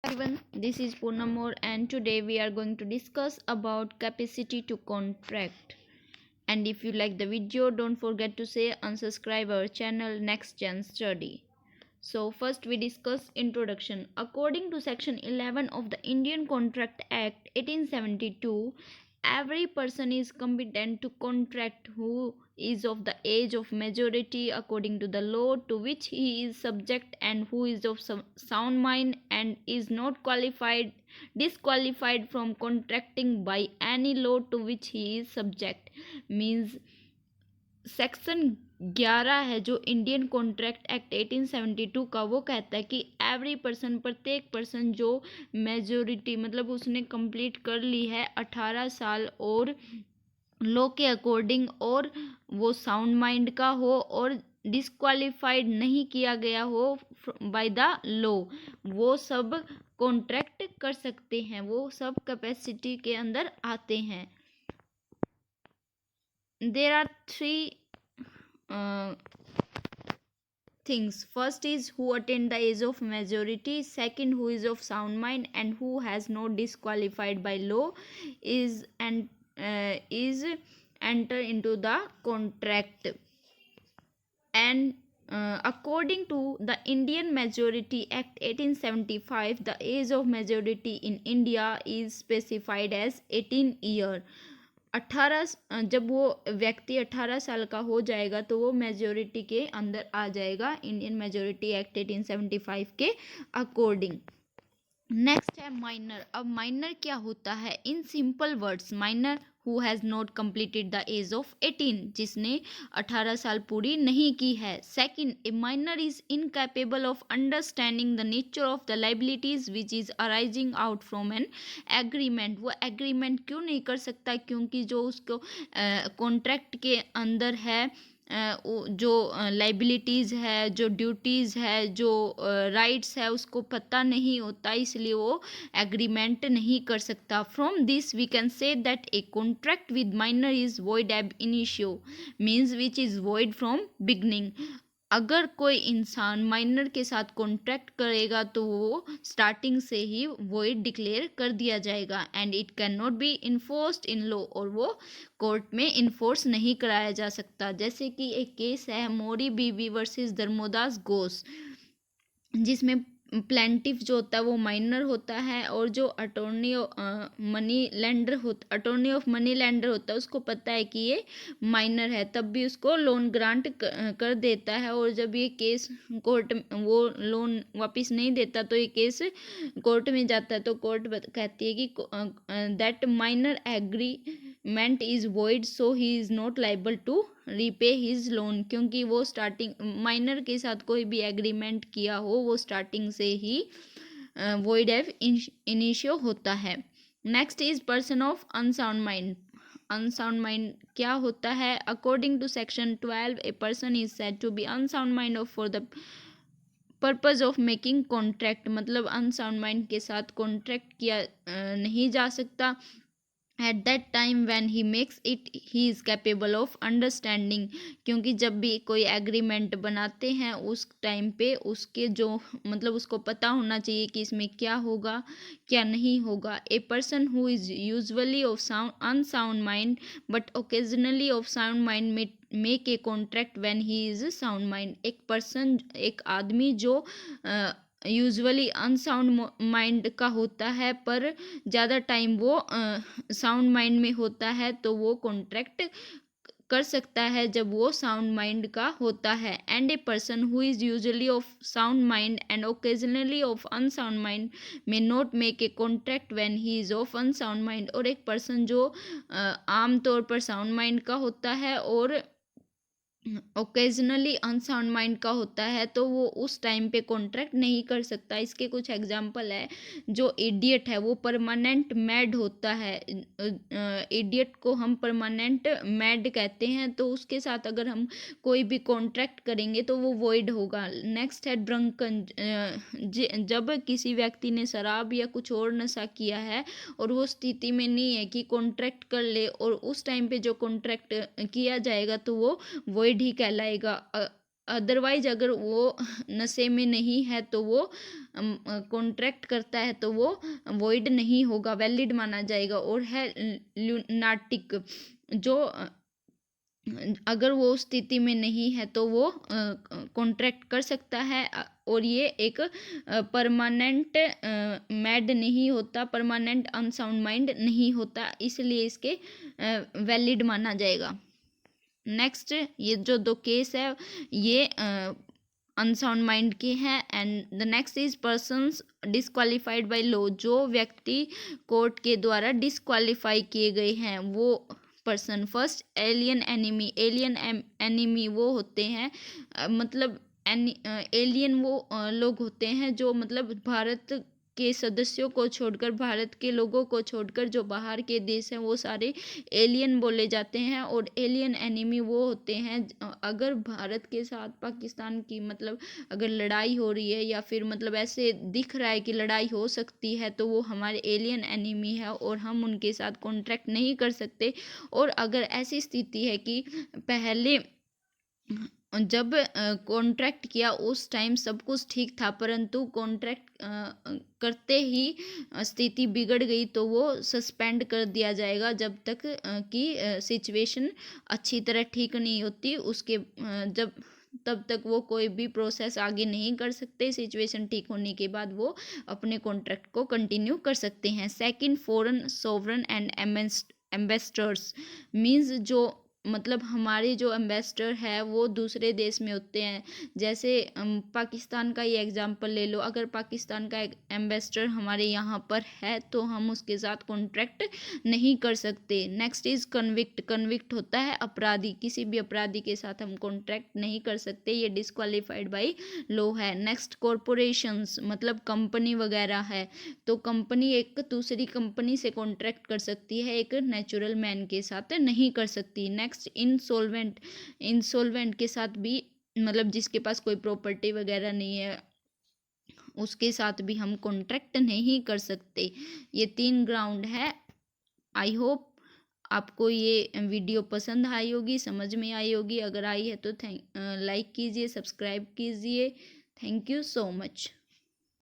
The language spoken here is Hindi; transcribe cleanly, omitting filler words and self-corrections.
Everyone, this is Poonam and today we are going to discuss about capacity to contract. And if you like the video, don't forget to say unsubscribe our channel Next Gen Study. So first we discuss introduction. According to section 11 of the Indian Contract Act 1872, every person is competent to contract who is of the age of majority according to the law to which he is subject and who is of sound mind and is not disqualified from contracting by any law to which he is subject. Means section 11 है जो इंडियन कॉन्ट्रैक्ट एक्ट 1872 का, वो कहता है कि एवरी पर्सन, प्रत्येक पर्सन जो मेजोरिटी मतलब उसने कंप्लीट कर ली है 18 साल और लॉ के अकॉर्डिंग और वो साउंड माइंड का हो और डिस्क्वालिफाइड नहीं किया गया हो बाय द लॉ, वो सब कॉन्ट्रैक्ट कर सकते हैं, वो सब कैपेसिटी के अंदर आते हैं. There are three things. First is who attain the age of majority, second who is of sound mind and who has not disqualified by law is enter into the contract. And according to the Indian Majority Act 1875, the age of majority in India is specified as 18 year. 18 जब वो व्यक्ति 18 साल का हो जाएगा तो वो मेजोरिटी के अंदर आ जाएगा इंडियन मेजोरिटी एक्ट 1875 के अकॉर्डिंग. नेक्स्ट है माइनर. अब माइनर क्या होता है? In simple words, minor who has not completed the age of 18, जिसने 18 साल पूरी नहीं की है. Second, a minor is incapable of understanding the nature of the liabilities which is arising out from an agreement. वो एग्रीमेंट क्यों नहीं कर सकता? क्योंकि जो उसको कॉन्ट्रैक्ट के अंदर है जो लाइबिलिटीज़ है, जो ड्यूटीज़ है, जो राइट्स है, उसको पता नहीं होता, इसलिए वो एग्रीमेंट नहीं कर सकता. From this we can say that a contract with minor is void ab initio, means which is void from beginning. अगर कोई इंसान माइनर के साथ कॉन्ट्रैक्ट करेगा तो वो स्टार्टिंग से ही वॉइड डिक्लेयर कर दिया जाएगा and it can not be enforced in law, और वो कोर्ट में इन्फोर्स नहीं कराया जा सकता. जैसे कि एक केस है मोरी बीवी वर्सेस धर्मोदास घोष, जिसमें प्लेंटिफ जो होता है वो माइनर होता है और जो अटॉर्नी ऑफ मनी लेंडर होता है उसको पता है कि ये माइनर है, तब भी उसको लोन ग्रांट कर देता है. और जब ये केस कोर्ट वो लोन वापस नहीं देता तो ये केस कोर्ट में जाता है तो कोर्ट कहती है कि that minor agreement is void so he is not liable to repay his loan. क्योंकि वो स्टार्टिंग माइनर के साथ कोई भी एग्रीमेंट किया हो वो स्टार्टिंग से ही वॉइड एव इनिशियो होता है. Next is person of unsound mind. Unsound mind क्या होता है? According to section 12, a person is said to be unsound mind of for the purpose of making contract. मतलब अनसाउंड माइंड के साथ कॉन्ट्रैक्ट किया नहीं जा सकता. At that time when he makes it he is capable of understanding. क्योंकि जब भी कोई एग्रीमेंट बनाते हैं उस टाइम पे उसके जो मतलब उसको पता होना चाहिए कि इसमें क्या होगा क्या नहीं होगा. A person who is usually of sound unsound mind but occasionally of sound mind make a contract when he is sound mind. एक पर्सन, एक आदमी जो यूजुअली अनसाउंड माइंड का होता है पर ज़्यादा टाइम वो साउंड माइंड में होता है तो वो कॉन्ट्रैक्ट कर सकता है जब वो साउंड माइंड का होता है. And a person who is usually of sound mind and occasionally of unsound mind may not make a contract when he is of unsound mind. और एक पर्सन जो आम तौर पर साउंड माइंड का होता है और ओकेजनली अनसाउंड माइंड का होता है तो वो उस टाइम पे कॉन्ट्रैक्ट नहीं कर सकता. इसके कुछ एग्जांपल है. जो इडियट है वो परमानेंट मैड होता है. इडियट को हम परमानेंट मैड कहते हैं, तो उसके साथ अगर हम कोई भी कॉन्ट्रैक्ट करेंगे तो वो वॉइड होगा. नेक्स्ट है ड्रंकन. जब किसी व्यक्ति ने शराब या कुछ और नशा किया है और वो स्थिति में नहीं है कि कॉन्ट्रैक्ट कर ले और उस टाइम पे जो कॉन्ट्रैक्ट किया जाएगा तो वो वॉइड ही कहलाएगा. अदरवाइज अगर वो नशे में नहीं है तो वो कॉन्ट्रैक्ट करता है तो वो वॉइड नहीं होगा, वैलिड माना जाएगा। और है ल्यूनाटिक, जो अगर वो उस स्थिति में नहीं है तो वो कॉन्ट्रैक्ट कर सकता है। और ये एक परमानेंट मैड नहीं होता, परमानेंट अनसाउंड माइंड नहीं होता, इसलिए इसके वैलिड माना जाएगा। नेक्स्ट ये जो दो केस है ये अनसाउंड माइंड के हैं। And the next is persons disqualified by law, जो व्यक्ति कोर्ट के द्वारा डिस्क्वालीफाई किए गए हैं वो person. First alien enemy, alien enemy वो होते हैं मतलब एलियन वो लोग होते हैं जो मतलब भारत के सदस्यों को छोड़कर, भारत के लोगों को छोड़कर जो बाहर के देश हैं वो सारे एलियन बोले जाते हैं। और एलियन एनिमी वो होते हैं अगर भारत के साथ पाकिस्तान की मतलब अगर लड़ाई हो रही है या फिर मतलब ऐसे दिख रहा है कि लड़ाई हो सकती है तो वो हमारे एलियन एनिमी है और हम उनके साथ कॉन्ट्रैक्ट नहीं कर सकते। और अगर ऐसी स्थिति है कि पहले जब कॉन्ट्रैक्ट किया उस टाइम सब कुछ ठीक था, परंतु कॉन्ट्रैक्ट करते ही स्थिति बिगड़ गई तो वो सस्पेंड कर दिया जाएगा जब तक कि सिचुएशन अच्छी तरह ठीक नहीं होती। उसके जब तब तक वो कोई भी प्रोसेस आगे नहीं कर सकते। सिचुएशन ठीक होने के बाद वो अपने कॉन्ट्रैक्ट को कंटिन्यू कर सकते हैं। Second, foreign sovereign and ambassadors means जो मतलब हमारे जो एम्बेसडर है वो दूसरे देश में होते हैं। जैसे पाकिस्तान का ये एग्जांपल ले लो, अगर पाकिस्तान का एक एम्बेसडर हमारे यहाँ पर है तो हम उसके साथ कॉन्ट्रैक्ट नहीं कर सकते। नेक्स्ट इज कन्विक्ट, कन्विक्ट होता है अपराधी, किसी भी अपराधी के साथ हम कॉन्ट्रैक्ट नहीं कर सकते, ये डिस्क्वालीफाइड बाय लॉ है। नेक्स्ट कॉरपोरेशंस मतलब कंपनी वगैरह है, तो कंपनी एक दूसरी कंपनी से कॉन्ट्रैक्ट कर सकती है, एक नेचुरल मैन के साथ नहीं कर सकती। नेक्स्ट इंसॉल्वेंट, इंसॉल्वेंट के साथ भी मतलब जिसके पास कोई प्रॉपर्टी वगैरह नहीं है उसके साथ भी हम कॉन्ट्रैक्ट नहीं कर सकते। ये 3 ग्राउंड है। आई होप आपको ये वीडियो पसंद आई होगी, समझ में आई होगी। अगर आई है तो लाइक कीजिए, सब्सक्राइब कीजिए। Thank you so much.